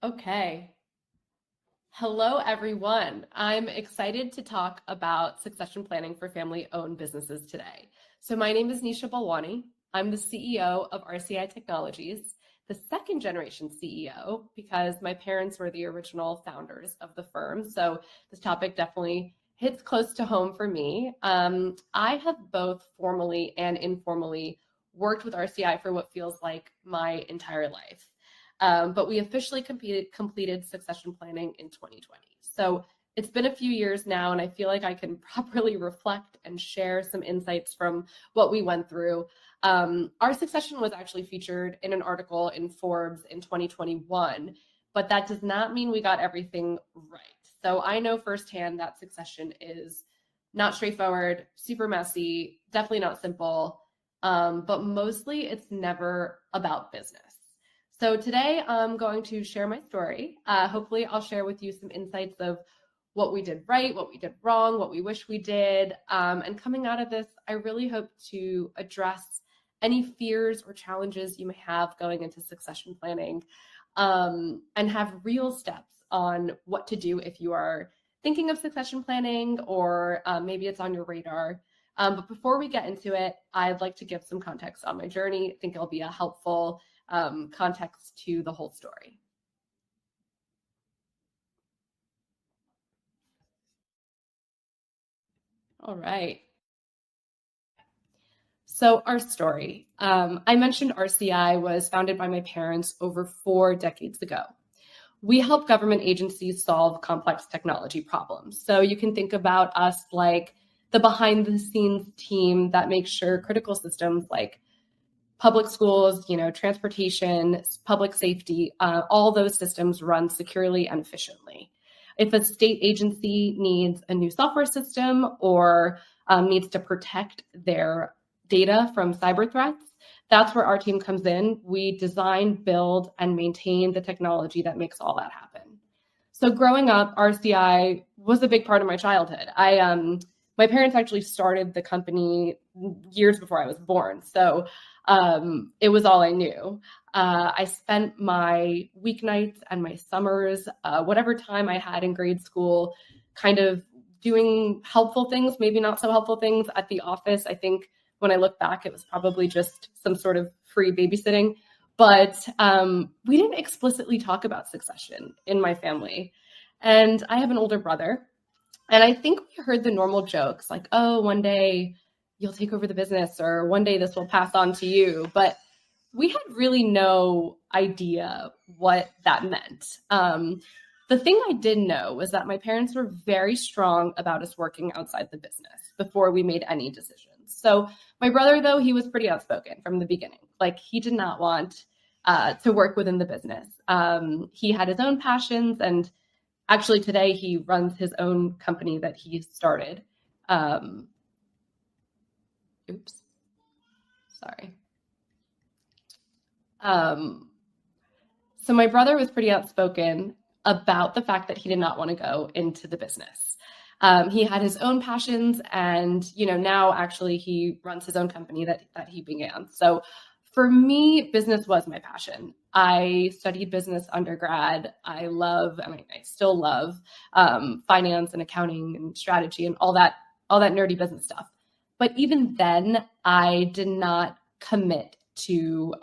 Okay. Hello, everyone. I'm excited to talk about succession planning for family-owned businesses today. So my name is Nisha Balwani. I'm the CEO of RCI Technologies, the second generation CEO, because my parents were the original founders of the firm. So this topic definitely hits close to home for me. I have both formally and informally worked with RCI for what feels like my entire life. But we officially completed succession planning in 2020. So it's been a few years now, and I feel like I can properly reflect and share some insights from what we went through. Our succession was actually featured in an article in Forbes in 2021, but that does not mean we got everything right. So I know firsthand that succession is not straightforward, super messy, definitely not simple, but mostly it's never about business. So today I'm going to share my story. Hopefully I'll share with you some insights of what we did right, what we did wrong, what we wish we did. And coming out of this, I really hope to address any fears or challenges you may have going into succession planning, and have real steps on what to do if you are thinking of succession planning, or maybe it's on your radar. But before we get into it, I'd like to give some context on my journey. I think it'll be a helpful context to the whole story. All right. So our story. I mentioned RCI was founded by my parents over 4 decades ago. We help government agencies solve complex technology problems. So you can think about us like the behind the scenes team that makes sure critical systems like public schools, transportation, public safety, all those systems run securely and efficiently. If a state agency needs a new software system or needs to protect their data from cyber threats, that's where our team comes in. We design, build, and maintain the technology that makes all that happen. So growing up, RCI was a big part of my childhood. My parents actually started the company years before I was born. So it was all I knew. I spent my weeknights and my summers, whatever time I had in grade school, kind of doing helpful things, maybe not so helpful things at the office. I think when I look back, it was probably just some sort of free babysitting. But we didn't explicitly talk about succession in my family. And I have an older brother. And I think we heard the normal jokes like, oh, one day you'll take over the business, or one day this will pass on to you. But we had really no idea what that meant. The thing I did know was that my parents were very strong about us working outside the business before we made any decisions. So my brother, though, he was pretty outspoken from the beginning. Like, he did not want to work within the business. He had his own passions, and actually today he runs his own company that he started. Oops, sorry. So my brother was pretty outspoken about the fact that he did not want to go into the business. He had his own passions, and now actually he runs his own company that he began. So for me, business was my passion. I studied business undergrad. I love, and I still love, finance and accounting and strategy and all that nerdy business stuff. But even then, I did not commit to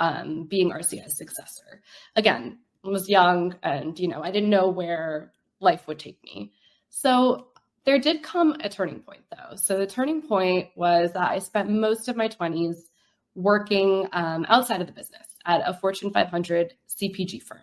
being RCI's successor. Again, I was young, and I didn't know where life would take me. So there did come a turning point, though. So the turning point was that I spent most of my 20s working outside of the business at a Fortune 500 CPG firm.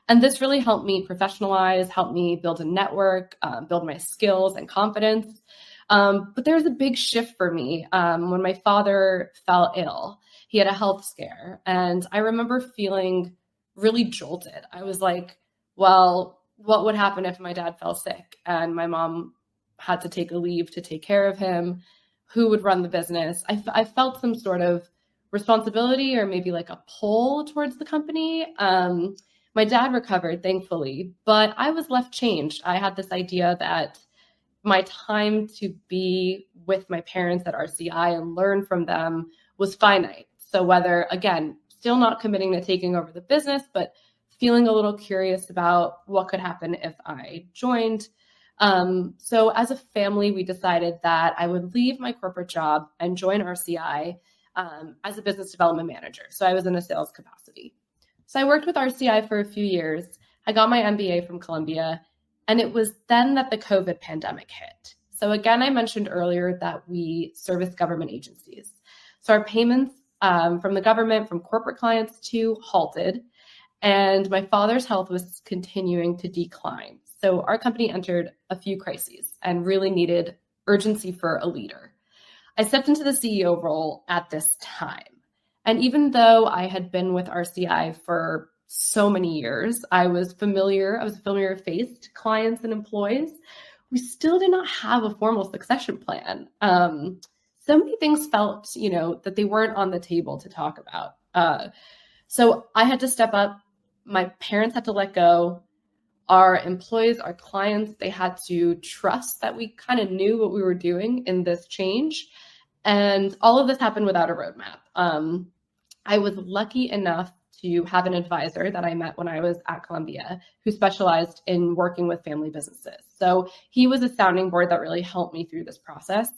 And this really helped me professionalize, helped me build a network, build my skills and confidence. But there was a big shift for me when my father fell ill. He had a health scare, and I remember feeling really jolted. I was like, well, what would happen if my dad fell sick and my mom had to take a leave to take care of him? Who would run the business? I felt some sort of responsibility, or maybe like a pull towards the company. My dad recovered, thankfully, but I was left changed. I had this idea that my time to be with my parents at RCI and learn from them was finite. So whether, again, still not committing to taking over the business, but feeling a little curious about what could happen if I joined. So as a family, we decided that I would leave my corporate job and join RCI as a business development manager. So I was in a sales capacity. So I worked with RCI for a few years. I got my MBA from Columbia, and it was then that the COVID pandemic hit. So again, I mentioned earlier that we service government agencies. So our payments from the government, from corporate clients too, halted, and my father's health was continuing to decline. So our company entered a few crises and really needed urgency for a leader. I stepped into the CEO role at this time. And even though I had been with RCI for so many years, I was a familiar face to clients and employees. We still did not have a formal succession plan. So many things felt, that they weren't on the table to talk about. So I had to step up. My parents had to let go. Our employees, our clients, they had to trust that we kind of knew what we were doing in this change. And all of this happened without a roadmap. I was lucky enough to have an advisor that I met when I was at Columbia who specialized in working with family businesses. So he was a sounding board that really helped me through this process.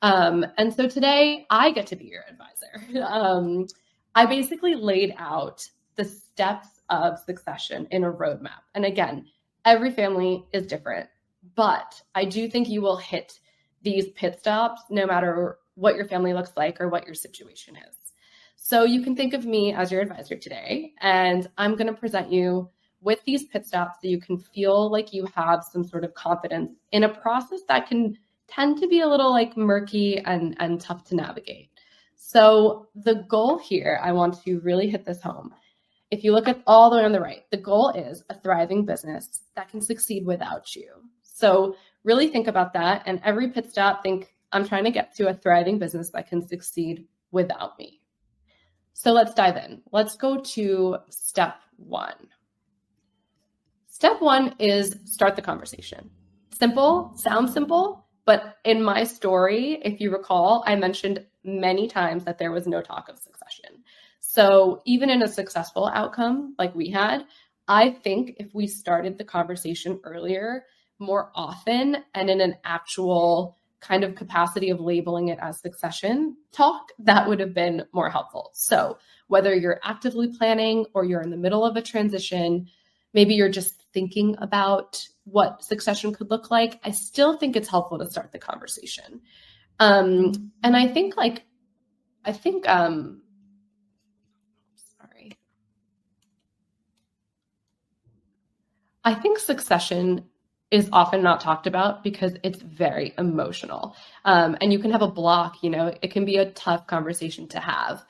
And so today I get to be your advisor. I basically laid out the steps of succession in a roadmap. And again, every family is different, but I do think you will hit these pit stops no matter what your family looks like or what your situation is. So you can think of me as your advisor today, and I'm going to present you with these pit stops so you can feel like you have some sort of confidence in a process that can tend to be a little murky and tough to navigate. So the goal here, I want to really hit this home. If you look at all the way on the right, the goal is a thriving business that can succeed without you. So really think about that. And every pit stop, think I'm trying to get to a thriving business that can succeed without me. So let's dive in. Let's go to step one. Step one is start the conversation. Simple, sounds simple, but in my story, if you recall, I mentioned many times that there was no talk of succession. So even in a successful outcome like we had, I think if we started the conversation earlier, more often, and in an actual kind of capacity of labeling it as succession talk, that would have been more helpful. So whether you're actively planning or you're in the middle of a transition, maybe you're just thinking about what succession could look like, I still think it's helpful to start the conversation. And I think succession is often not talked about because it's very emotional. And you can have a block, it can be a tough conversation to have.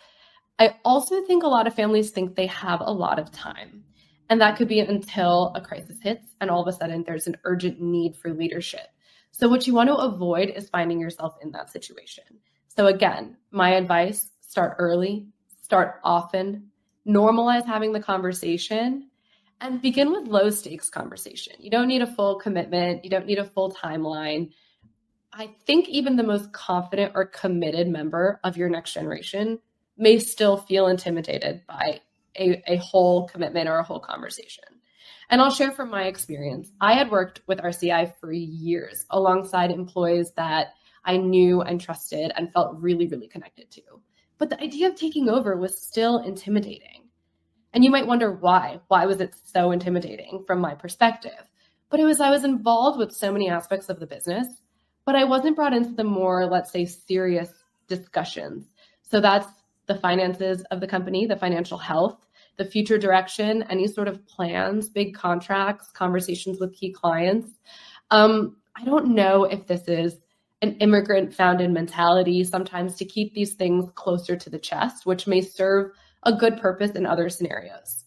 I also think a lot of families think they have a lot of time. And that could be until a crisis hits and all of a sudden there's an urgent need for leadership. So what you want to avoid is finding yourself in that situation. So again, my advice, start early, start often, normalize having the conversation, and begin with low stakes conversation. You don't need a full commitment. You don't need a full timeline. I think even the most confident or committed member of your next generation may still feel intimidated by a whole commitment or a whole conversation. And I'll share from my experience. I had worked with RCI for years alongside employees that I knew and trusted and felt really, really connected to. But the idea of taking over was still intimidating. And you might wonder why. Why was it so intimidating from my perspective? But I was involved with so many aspects of the business, but I wasn't brought into the more, let's say, serious discussions. So that's the finances of the company, the financial health, the future direction, any sort of plans, big contracts, conversations with key clients. I don't know if this is an immigrant-founded mentality sometimes to keep these things closer to the chest, which may serve a good purpose in other scenarios.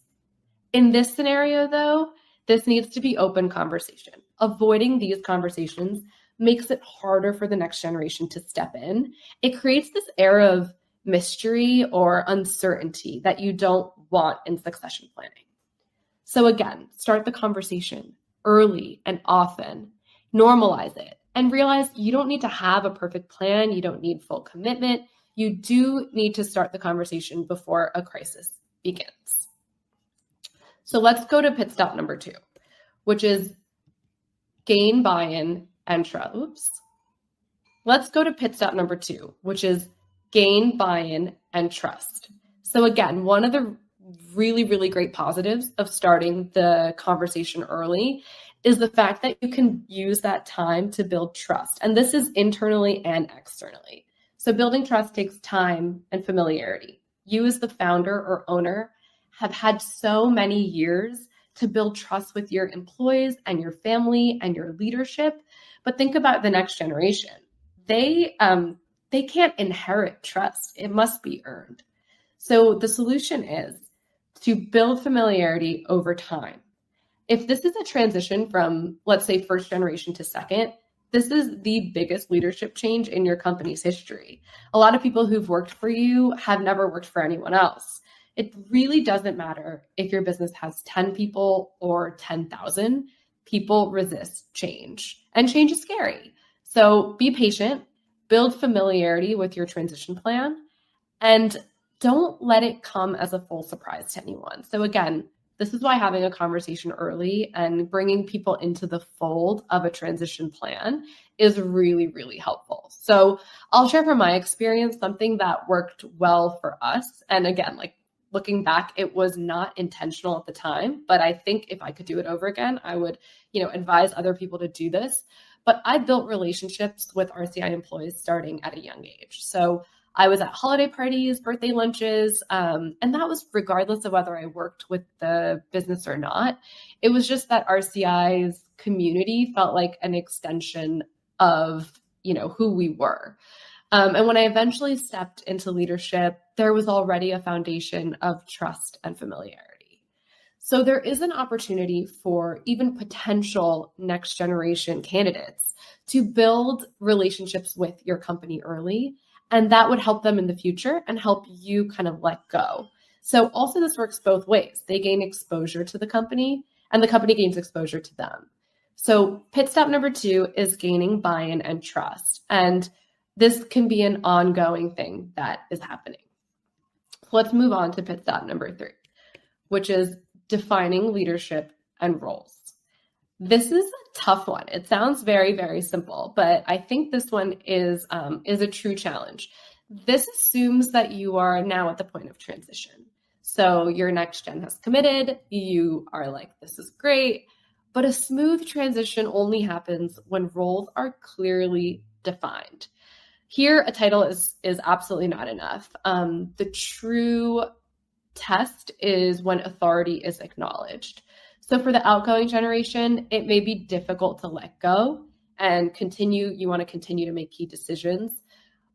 In this scenario, though, this needs to be open conversation. Avoiding these conversations makes it harder for the next generation to step in. It creates this air of mystery or uncertainty that you don't want in succession planning. So again, start the conversation early and often, normalize it, and realize you don't need to have a perfect plan. You don't need full commitment. You do need to start the conversation before a crisis begins. So let's go to pit stop number 2, which is gain buy-in and trust. Let's go to pit stop number 2, which is gain buy-in and trust. So again, one of the really, really great positives of starting the conversation early is the fact that you can use that time to build trust. And this is internally and externally. So building trust takes time and familiarity. You as the founder or owner have had so many years to build trust with your employees and your family and your leadership. But think about the next generation. They can't inherit trust. It must be earned. So the solution is to build familiarity over time. If this is a transition from, let's say, first generation to second, this is the biggest leadership change in your company's history. A lot of people who've worked for you have never worked for anyone else. It really doesn't matter if your business has 10 people or 10,000. People resist change, and change is scary. So be patient, build familiarity with your transition plan, and don't let it come as a full surprise to anyone. So again, this is why having a conversation early and bringing people into the fold of a transition plan is really, really helpful. So I'll share from my experience something that worked well for us. And again, like looking back, it was not intentional at the time, but I think if I could do it over again, I would, advise other people to do this. But I built relationships with RCI employees starting at a young age. So I was at holiday parties, birthday lunches, and that was regardless of whether I worked with the business or not. It was just that RCI's community felt like an extension of, who we were. And when I eventually stepped into leadership, there was already a foundation of trust and familiarity. So there is an opportunity for even potential next generation candidates to build relationships with your company early. And that would help them in the future and help you kind of let go. So also this works both ways. They gain exposure to the company and the company gains exposure to them. So pit stop number 2 is gaining buy-in and trust. And this can be an ongoing thing that is happening. Let's move on to pit stop number 3, which is defining leadership and roles. This is a tough one. It sounds very, very simple, but I think this one is a true challenge. This assumes that you are now at the point of transition. So your next gen has committed, you are like, this is great, but a smooth transition only happens when roles are clearly defined. Here, a title is absolutely not enough. The true test is when authority is acknowledged. So for the outgoing generation, it may be difficult to let go and continue. You want to continue to make key decisions.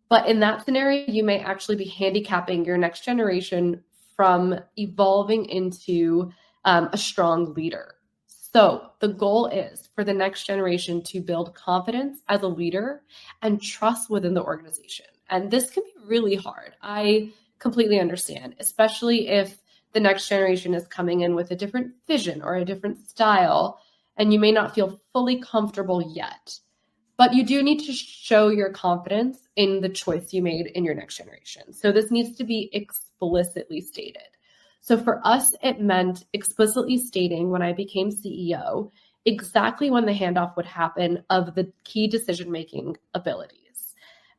But in that scenario, you may actually be handicapping your next generation from evolving into a strong leader. So the goal is for the next generation to build confidence as a leader and trust within the organization. And this can be really hard. I completely understand, especially if the next generation is coming in with a different vision or a different style, and you may not feel fully comfortable yet. But you do need to show your confidence in the choice you made in your next generation. So this needs to be explicitly stated. So for us, it meant explicitly stating when I became CEO exactly when the handoff would happen of the key decision-making abilities.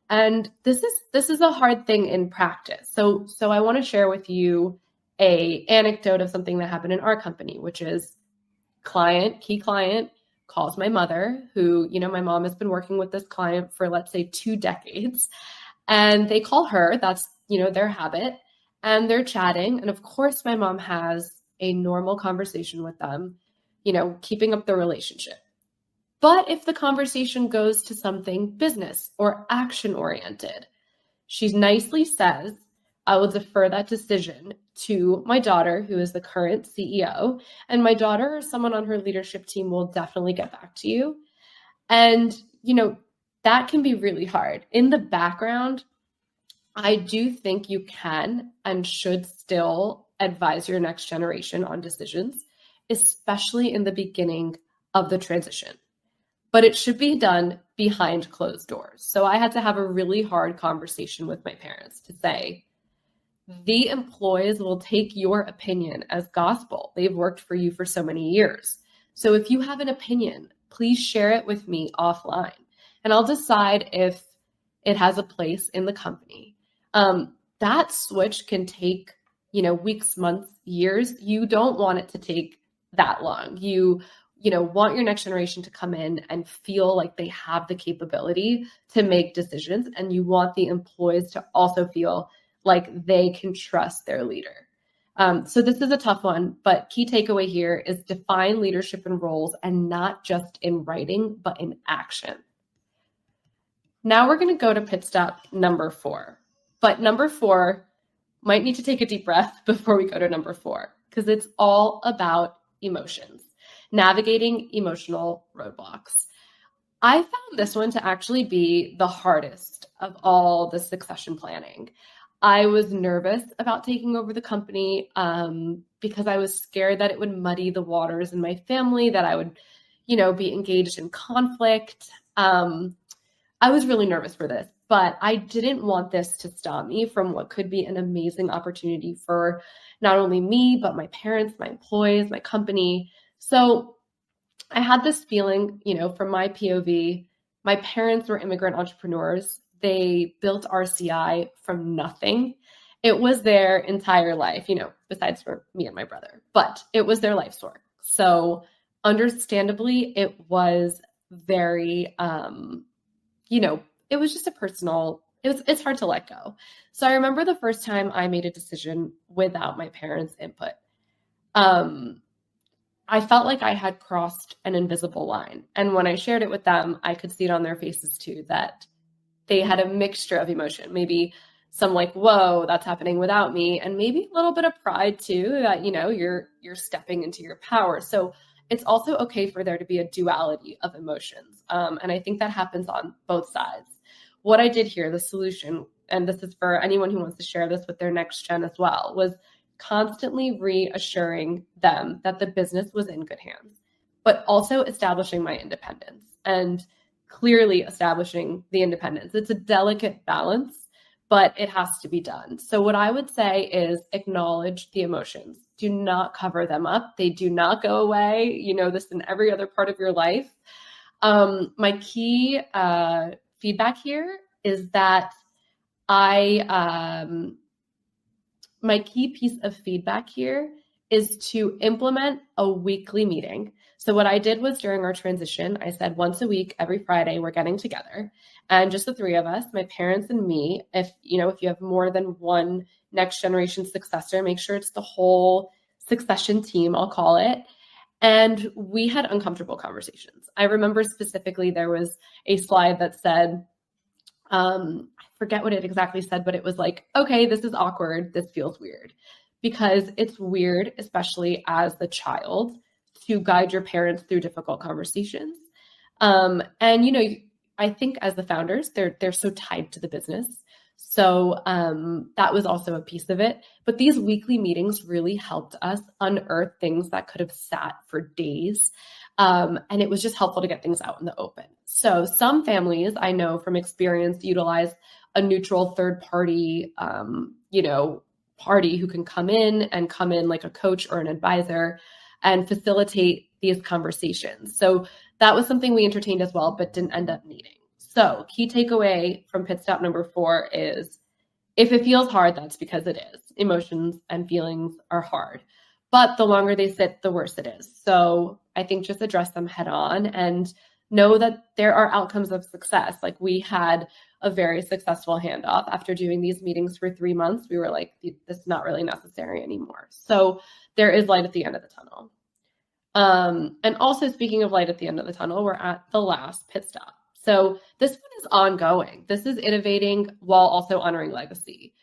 And this is a hard thing in practice. So I want to share with you an anecdote of something that happened in our company, which is key client calls my mother, who, my mom has been working with this client for, let's say, 2 decades. And they call her, that's, their habit. And they're chatting. And of course, my mom has a normal conversation with them, keeping up the relationship. But if the conversation goes to something business or action oriented, she nicely says, I will defer that decision to my daughter, who is the current CEO. And my daughter or someone on her leadership team will definitely get back to you. And, that can be really hard. In the background, I do think you can and should still advise your next generation on decisions, especially in the beginning of the transition. But it should be done behind closed doors. So I had to have a really hard conversation with my parents to say, the employees will take your opinion as gospel. They've worked for you for so many years. So if you have an opinion, please share it with me offline, and I'll decide if it has a place in the company. That switch can take, weeks, months, years. You don't want it to take that long. You want your next generation to come in and feel like they have the capability to make decisions. And you want the employees to also feel like they can trust their leader. So this is a tough one, but key takeaway here is define leadership and roles, and not just in writing, but in action. Now we're going to go to pit stop number 4. But number 4 might need to take a deep breath before we go to number 4, because it's all about emotions, navigating emotional roadblocks. I found this one to actually be the hardest of all the succession planning. I was nervous about taking over the company because I was scared that it would muddy the waters in my family, that I would, be engaged in conflict. I was really nervous for this, but I didn't want this to stop me from what could be an amazing opportunity for not only me, but my parents, my employees, my company. So I had this feeling, from my POV, my parents were immigrant entrepreneurs. They built RCI from nothing. It was their entire life, besides for me and my brother, but it was their life's work. So understandably, it was very, it was just a personal, it's hard to let go. So I remember the first time I made a decision without my parents' input. I felt like I had crossed an invisible line. And when I shared it with them, I could see it on their faces too, that they had a mixture of emotion, maybe some like, whoa, that's happening without me. And maybe a little bit of pride too, that, you're stepping into your power. So it's also okay for there to be a duality of emotions. And I think that happens on both sides. What I did here, the solution, and this is for anyone who wants to share this with their next gen as well, was constantly reassuring them that the business was in good hands, but also establishing my independence and clearly establishing the independence. It's a delicate balance, but it has to be done. So what I would say is acknowledge the emotions. Do not cover them up. They do not go away. You know this in every other part of your life. My key feedback here is that my key piece of feedback here is to implement a weekly meeting. So what I did was during our transition, I said once a week, every Friday, we're getting together, and just the three of us, my parents and me. If you have more than one next generation successor, make sure it's the whole succession team, I'll call it. And we had uncomfortable conversations. I remember specifically there was a slide that said, I forget what it exactly said, but it was like, okay, this is awkward. This feels weird, because it's weird, especially as the child, to guide your parents through difficult conversations. And, I think as the founders, they're so tied to the business. So that was also a piece of it. But these weekly meetings really helped us unearth things that could have sat for days. And it was just helpful to get things out in the open. So some families, I know from experience, utilize a neutral third party, party who can come in like a coach or an advisor and facilitate these conversations. So that was something we entertained as well, but didn't end up needing. So key takeaway from pit stop number 4 is, if it feels hard, that's because it is. Emotions and feelings are hard, but the longer they sit, the worse it is. So I think just address them head on and know that there are outcomes of success. Like, we had a very successful handoff. After doing these meetings for 3 months, we were like, this is not really necessary anymore. So there is light at the end of the tunnel. And also, speaking of light at the end of the tunnel, we're at the last pit stop. So this one is ongoing. This is innovating while also honoring legacy.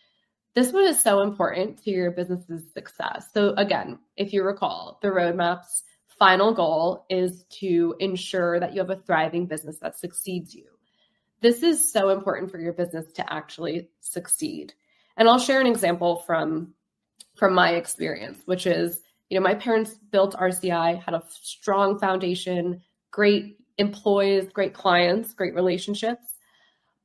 This one is so important to your business's success. So again, if you recall, the roadmap's final goal is to ensure that you have a thriving business that succeeds you. This is so important for your business to actually succeed. And I'll share an example from my experience, which is, my parents built RCI, had a strong foundation, great employees, great clients, great relationships,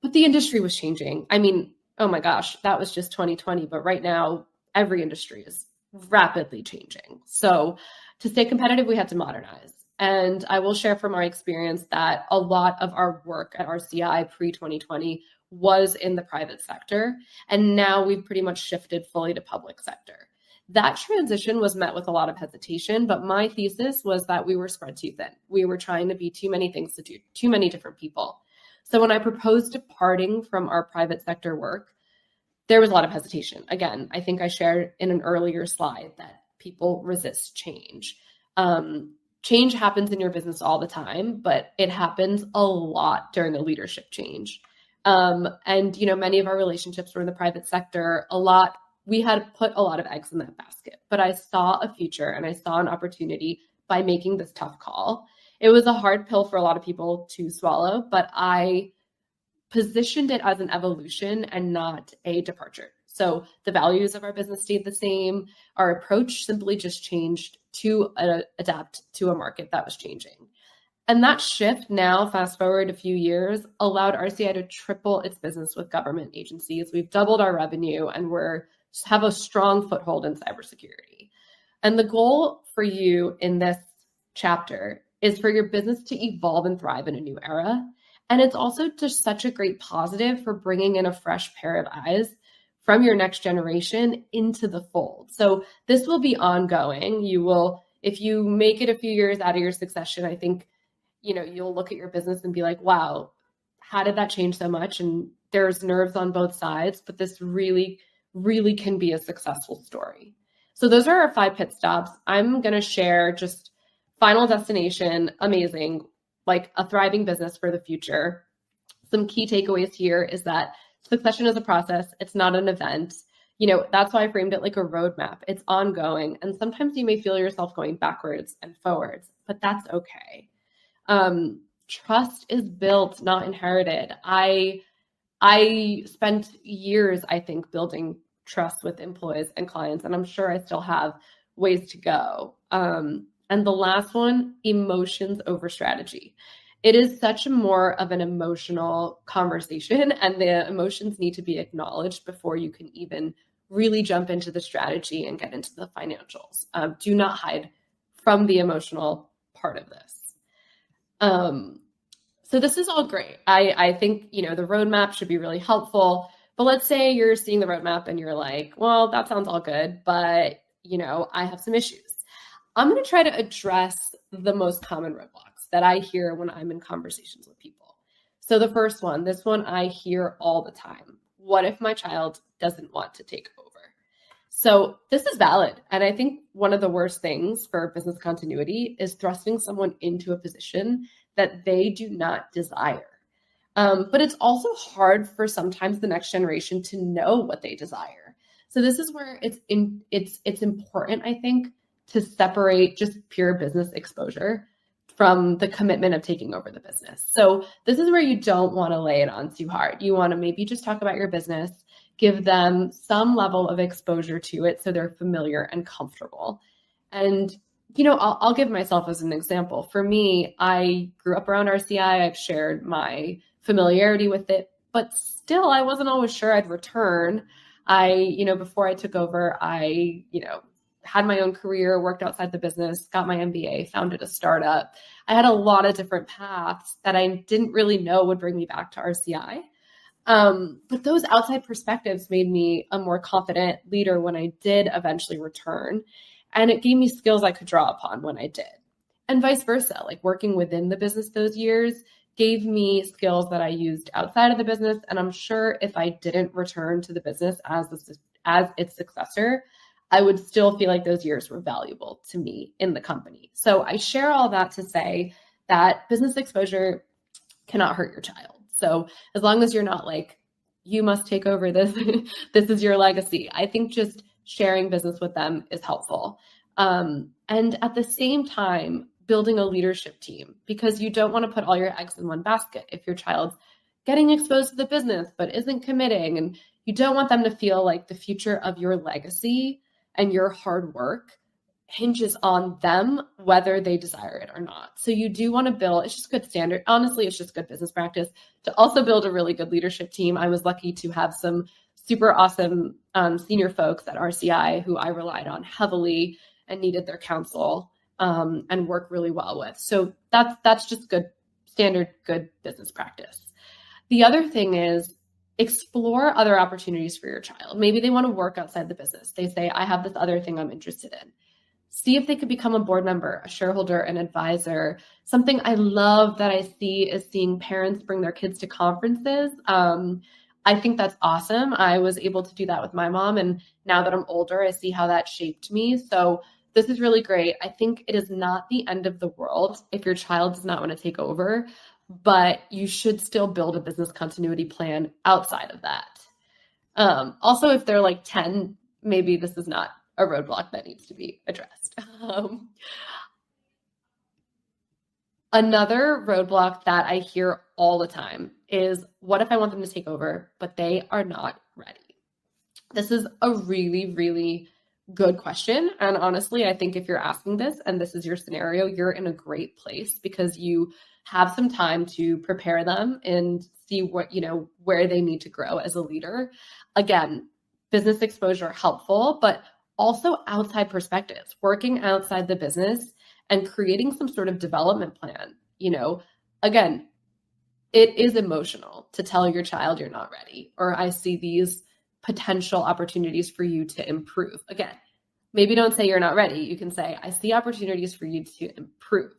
but the industry was changing. I mean, Oh my gosh, that was just 2020. But right now, every industry is rapidly changing. So to stay competitive, we had to modernize. And I will share from our experience that a lot of our work at RCI pre 2020 was in the private sector. And now we've pretty much shifted fully to public sector. That transition was met with a lot of hesitation, but my thesis was that we were spread too thin. We were trying to be too many things to do, too many different people. So when I proposed departing from our private sector work, there was a lot of hesitation. Again, I think I shared in an earlier slide that people resist change. Change happens in your business all the time, but it happens a lot during a leadership change. And, many of our relationships were in the private sector. We had put a lot of eggs in that basket, but I saw a future and I saw an opportunity by making this tough call. It was a hard pill for a lot of people to swallow, but I positioned it as an evolution and not a departure. So the values of our business stayed the same. Our approach simply just changed to adapt to a market that was changing. And that shift now, fast forward a few years, allowed RCI to triple its business with government agencies. We've doubled our revenue and have a strong foothold in cybersecurity. And the goal for you in this chapter is for your business to evolve and thrive in a new era. And it's also just such a great positive for bringing in a fresh pair of eyes from your next generation into the fold. So this will be ongoing. If you make it a few years out of your succession, I think, you'll look at your business and be like, wow, how did that change so much? And there's nerves on both sides, but this really, really can be a successful story. So those are our 5 pit stops. I'm going to share just final destination, amazing, like a thriving business for the future. Some key takeaways here is that succession is a process. It's not an event. That's why I framed it like a roadmap. It's ongoing. And sometimes you may feel yourself going backwards and forwards, but that's okay. Trust is built, not inherited. I spent years, I think, building trust with employees and clients, and I'm sure I still have ways to go. And the last one, emotions over strategy. It is such more of an emotional conversation, and the emotions need to be acknowledged before you can even really jump into the strategy and get into the financials. Do not hide from the emotional part of this. So this is all great. I think, the roadmap should be really helpful, but let's say you're seeing the roadmap and you're like, well, that sounds all good, but, I have some issues. I'm going to try to address the most common roadblocks that I hear when I'm in conversations with people. So the first one, this one I hear all the time. What if my child doesn't want to take over? So this is valid. And I think one of the worst things for business continuity is thrusting someone into a position that they do not desire. But it's also hard for sometimes the next generation to know what they desire. So this is where it's important, I think, to separate just pure business exposure from the commitment of taking over the business. So this is where you don't want to lay it on too hard. You want to maybe just talk about your business, give them some level of exposure to it so they're familiar and comfortable. And, I'll give myself as an example. For me, I grew up around RCI. I've shared my familiarity with it, but still I wasn't always sure I'd return. Before I took over, I had my own career, worked outside the business, got my MBA, founded a startup. I had a lot of different paths that I didn't really know would bring me back to RCI. But those outside perspectives made me a more confident leader when I did eventually return. And it gave me skills I could draw upon when I did. And vice versa, like working within the business those years gave me skills that I used outside of the business. And I'm sure if I didn't return to the business as its successor, I would still feel like those years were valuable to me in the company. So I share all that to say that business exposure cannot hurt your child. So as long as you're not like, you must take over this, this is your legacy. I think just sharing business with them is helpful. And at the same time, building a leadership team, because you don't want to put all your eggs in one basket. If your child's getting exposed to the business but isn't committing, and you don't want them to feel like the future of your legacy and your hard work hinges on them, whether they desire it or not. So you do want to build, it's just good standard. Honestly, it's just good business practice to also build a really good leadership team. I was lucky to have some super awesome senior folks at RCI who I relied on heavily and needed their counsel and work really well with. So that's just good business practice. The other thing is explore other opportunities for your child. Maybe they want to work outside the business. They say, I have this other thing I'm interested in. See if they could become a board member, a shareholder, an advisor. Something I love that I see is seeing parents bring their kids to conferences. I think that's awesome. I was able to do that with my mom. And now that I'm older, I see how that shaped me. So this is really great. I think it is not the end of the world if your child does not want to take over, but you should still build a business continuity plan outside of that. Also, if they're like 10, maybe this is not a roadblock that needs to be addressed. Another roadblock that I hear all the time is, what if I want them to take over, but they are not ready? This is a really, really good question. And honestly, I think if you're asking this and this is your scenario, you're in a great place because you have some time to prepare them and see what, where they need to grow as a leader. Again, business exposure helpful, but also outside perspectives, working outside the business and creating some sort of development plan. Again, it is emotional to tell your child you're not ready, or I see these potential opportunities for you to improve. Again, maybe don't say you're not ready. You can say, I see opportunities for you to improve,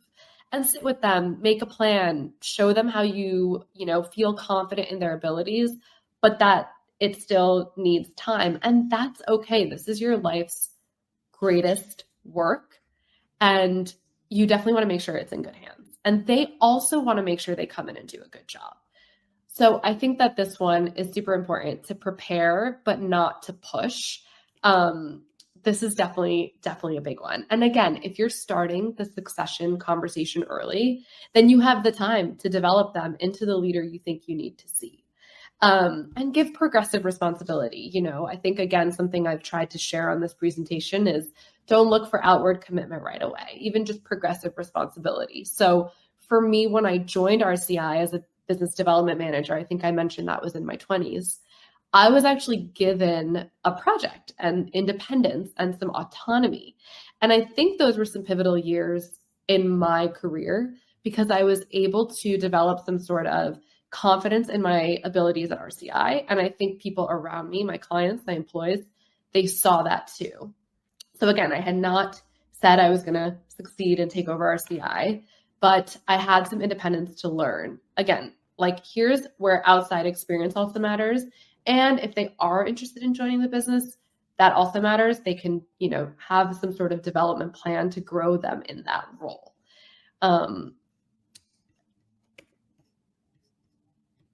and sit with them, make a plan, show them how you feel confident in their abilities, but that it still needs time. And that's okay. This is your life's greatest work. And you definitely want to make sure it's in good hands. And they also want to make sure they come in and do a good job. So I think that this one is super important to prepare, but not to push. This is definitely a big one. And again, if you're starting the succession conversation early, then you have the time to develop them into the leader you think you need to see. And give progressive responsibility. I think, again, something I've tried to share on this presentation is don't look for outward commitment right away, even just progressive responsibility. So for me, when I joined RCI as a business development manager, I think I mentioned that was in my 20s, I was actually given a project and independence and some autonomy. And I think those were some pivotal years in my career because I was able to develop some sort of confidence in my abilities at RCI. And I think people around me, my clients, my employees, they saw that too. So again, I had not said I was going to succeed and take over RCI, but I had some independence to learn. Again, here's where outside experience also matters. And if they are interested in joining the business, that also matters. They can, have some sort of development plan to grow them in that role.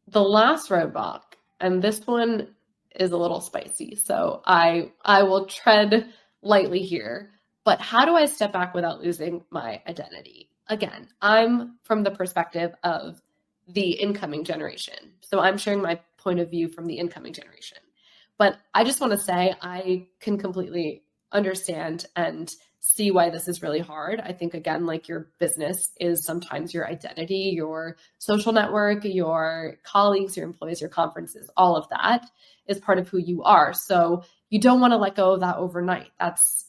The last roadblock, and this one is a little spicy, so I will tread lightly here, but how do I step back without losing my identity? Again, I'm from the perspective of the incoming generation. So I'm sharing my point of view from the incoming generation. But I just want to say I can completely understand and see why this is really hard. I think, again, your business is sometimes your identity, your social network, your colleagues, your employees, your conferences, all of that is part of who you are. So you don't want to let go of that overnight. That's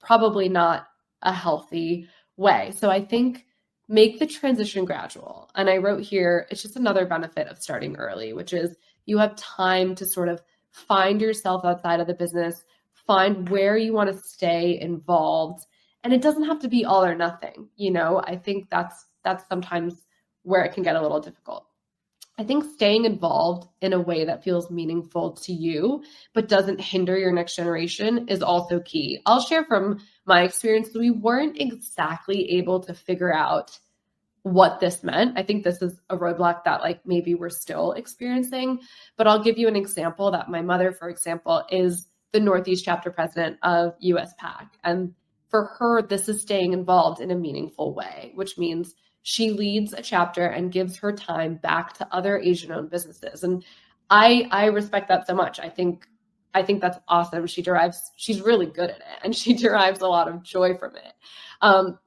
probably not a healthy way. So I think make the transition gradual. And I wrote here, it's just another benefit of starting early, which is you have time to sort of find yourself outside of the business, find where you want to stay involved. And it doesn't have to be all or nothing. I think that's sometimes where it can get a little difficult. I think staying involved in a way that feels meaningful to you, but doesn't hinder your next generation is also key. I'll share from my experience that we weren't exactly able to figure out what this meant. I think this is a roadblock that maybe we're still experiencing, but I'll give you an example that my mother, for example, is the Northeast chapter president of USPAACC. And for her, this is staying involved in a meaningful way, which means she leads a chapter and gives her time back to other Asian-owned businesses. And I respect that so much. I think that's awesome. She's really good at it and she derives a lot of joy from it.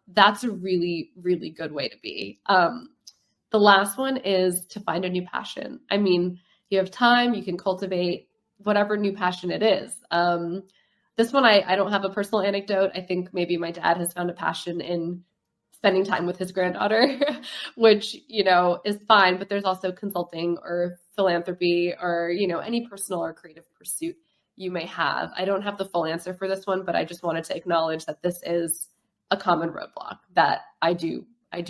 That's a really, really good way to be. The last one is to find a new passion. I mean, you have time, you can cultivate whatever new passion it is. This one, I don't have a personal anecdote. I think maybe my dad has found a passion in spending time with his granddaughter, which, is fine, but there's also consulting or philanthropy or, any personal or creative pursuit you may have. I don't have the full answer for this one, but I just wanted to acknowledge that this is a common roadblock that I do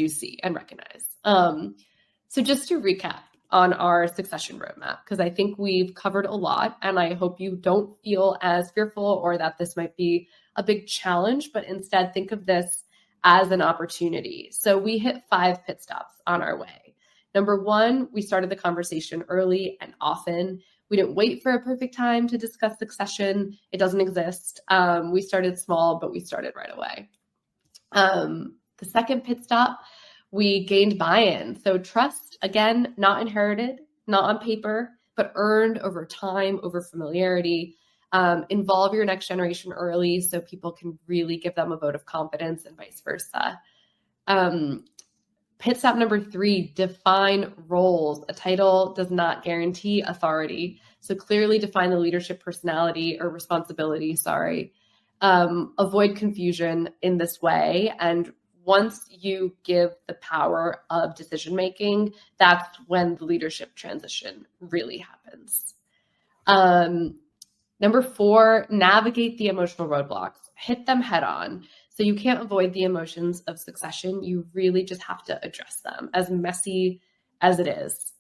see and recognize. So just to recap on our succession roadmap, because I think we've covered a lot, and I hope you don't feel as fearful or that this might be a big challenge, but instead think of this as an opportunity. So we hit 5 pit stops on our way. Number 1, we started the conversation early and often. We didn't wait for a perfect time to discuss succession. It doesn't exist. We started small, but we started right away. The second pit stop, we gained buy-in. So trust, again, not inherited, not on paper, but earned over time, over familiarity. Involve your next generation early so people can really give them a vote of confidence and vice versa. Pit stop number 3, define roles. A title does not guarantee authority. So clearly define the leadership personality or responsibility, avoid confusion in this way. And once you give the power of decision-making, that's when the leadership transition really happens. Number 4, navigate the emotional roadblocks. Hit them head on. So you can't avoid the emotions of succession. You really just have to address them, as messy as it is.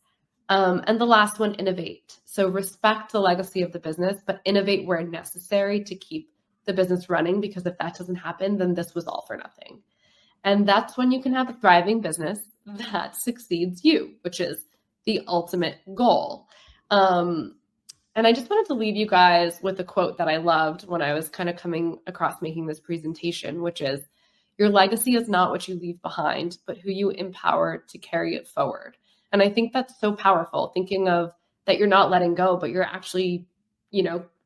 And the last one, innovate. So respect the legacy of the business, but innovate where necessary to keep the business running, because if that doesn't happen, then this was all for nothing. And that's when you can have a thriving business that succeeds you, which is the ultimate goal. And I just wanted to leave you guys with a quote that I loved when I was kind of coming across making this presentation, which is, your legacy is not what you leave behind, but who you empower to carry it forward. And I think that's so powerful, thinking of that you're not letting go, but you're actually,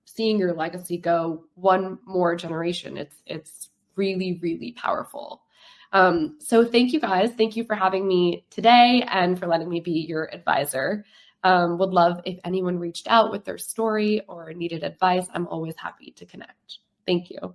seeing your legacy go one more generation. It's really, really powerful. So thank you guys. Thank you for having me today and for letting me be your advisor. Would love if anyone reached out with their story or needed advice. I'm always happy to connect. Thank you.